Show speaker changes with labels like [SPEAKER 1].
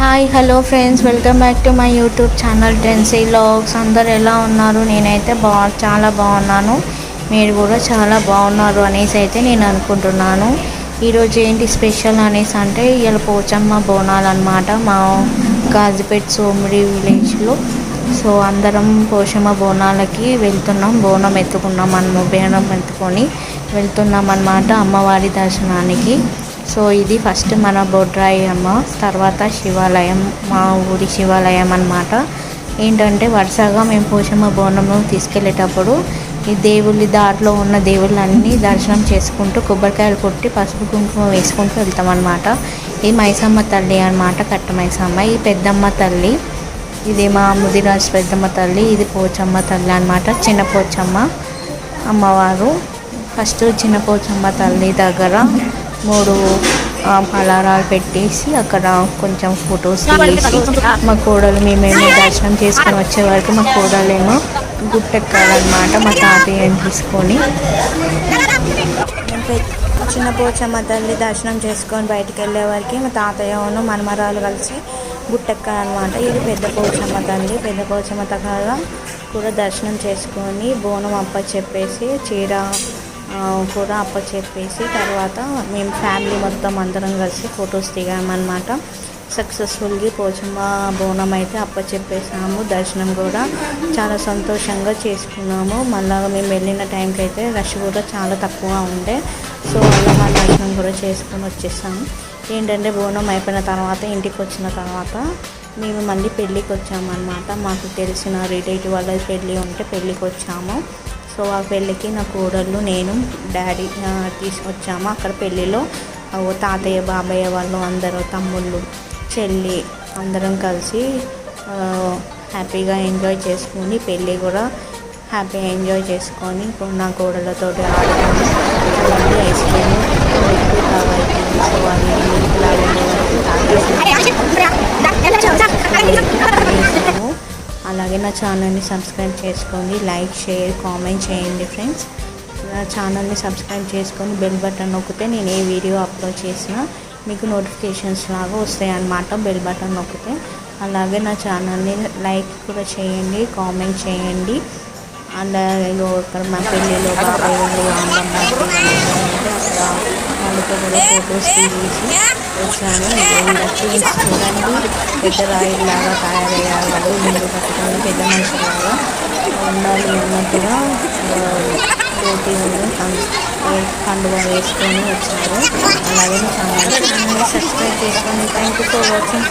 [SPEAKER 1] Hi hello friends, welcome back to my YouTube channel Trency vlogs. అందరు ఎలా ఉన్నారు? నేనైతే చాలా బాగున్నాను. మీరు కూడా చాలా బాగున్నారు అనేసి అయితే నేను అనుకుంటున్నాను. ఈరోజు ఏంటి స్పెషల్ అనేసి అంటే ఇవాళ పోచమ్మ బోనాలు అనమాట మా గాజుపేట్ సోమిడి విలేజ్లో. సో అందరం పోచమ్మ బోనాలకి వెళ్తున్నాం. బోనం ఎత్తుకొని వెళ్తున్నాం అన్నమాట అమ్మవారి దర్శనానికి. సో ఇది ఫస్ట్ మన బొడ్రాయి అమ్మ, తర్వాత శివాలయం, మా ఊరి శివాలయం అన్నమాట. ఏంటంటే వరుసగా మేము పోచమ్మ బోనము తీసుకెళ్ళేటప్పుడు ఈ దారిలో ఉన్న దేవుళ్ళన్నీ దర్శనం చేసుకుంటూ కొబ్బరికాయలు కొట్టి పసుపు కుంకుమ వేసుకుంటూ వెళ్తామన్నమాట. ఇది మైసమ్మ తల్లి అన్నమాట, కట్ట మైసమ్మ. ఈ పెద్దమ్మ తల్లి, ఇది మా ముదిరాజు పెద్దమ్మ తల్లి, ఇది పోచమ్మ తల్లి అన్నమాట, చిన్న పోచమ్మ అమ్మవారు. ఫస్ట్ చిన్న పోచమ్మ తల్లి దగ్గర 3 పలారాలు పెట్టేసి అక్కడ కొంచెం ఫొటోస్ తీసి మా కోడలు మేమేమో దర్శనం చేసుకొని వచ్చే వరకు మా కోడలేమో గుట్టెక్కాలన్నమాట మా తాతయ్యని తీసుకొని. చిన్న పోచమ్మ తల్లి దర్శనం చేసుకొని బయటికి వెళ్ళే వరకు మా తాతయ్యను మనమరాలు కలిసి గుట్టెక్కాలన్నమాట. ఇది పెద్ద పోచమ్మ తల్లి. పెద్ద పోచమ్మ తల్లి కూడా దర్శనం చేసుకొని బోనం చెప్పేసి చీర కూడా చెప్పేసి తర్వాత మేము ఫ్యామిలీ మొత్తం అందరం కలిసి ఫొటోస్ దిగామన్నమాట. సక్సెస్ఫుల్గా పోచమ్మ బోనం అయితే చెప్పేసాము. దర్శనం కూడా చాలా సంతోషంగా చేసుకున్నాము. మళ్ళీ మేము వెళ్ళిన టైంకి అయితే రష్ కూడా చాలా తక్కువ ఉండే. సో అలా మా దర్శనం కూడా చేసుకొని వచ్చేసాము. ఏంటంటే బోనం అయిపోయిన తర్వాత ఇంటికి వచ్చిన తర్వాత మేము మళ్ళీ పెళ్ళికి వచ్చామన్నమాట. మాకు తెలిసిన రిలేటివ్ వాళ్ళ పెళ్ళి ఉంటే పెళ్ళికి వచ్చాము. సో ఆ పెళ్ళికి నా కోడళ్ళు, నేను, డాడీ తీసుకొచ్చాము. అక్కడ పెళ్ళిలో తాతయ్య, బాబాయ్య వాళ్ళు అందరూ, తమ్ముళ్ళు, చెల్లి అందరం కలిసి హ్యాపీగా ఎంజాయ్ చేసుకొని పెళ్ళి కూడా హ్యాపీగా ఎంజాయ్ చేసుకొని నా కోడళ్ళతో ఆడుకొని అలాగే ఐస్ క్రీమ్ ఎక్కువ తాగైపోయింది. సో అది తాగేసాము. అలాగే నా ఛానల్ని సబ్స్క్రైబ్ చేసుకోండి, లైక్, షేర్, కామెంట్ చేయండి ఫ్రెండ్స్. నా ఛానల్ని సబ్స్క్రైబ్ చేసుకొని బెల్ బటన్ నొక్కితే నేను ఏ వీడియో అప్లోడ్ చేసినా మీకు నోటిఫికేషన్స్ లాగా వస్తాయి అన్నమాట, బెల్ బటన్ నొక్కితే. అలాగే నా ఛానల్ని లైక్ కూడా చేయండి, కామెంట్ చేయండి. అలాగే ఇక్కడ మా పెళ్ళిలో బాబాయ్ వాళ్ళు, అమ్మమ్మ అక్కడ వాళ్ళతో కూడా ఫొటోస్ తీసి వచ్చాను. చూడండి, పెద్ద రాయిలాగా తయారయ్యారు వాళ్ళు. ముందు పట్టుకొని పెద్ద మనుషులాగా ఉండాలి అన్నట్టుగా రోటీ పండుగ వేసుకొని వచ్చారు. అలాగే ఛానల్ సబ్స్క్రైబ్ చేసుకోండి. Thank you for watching.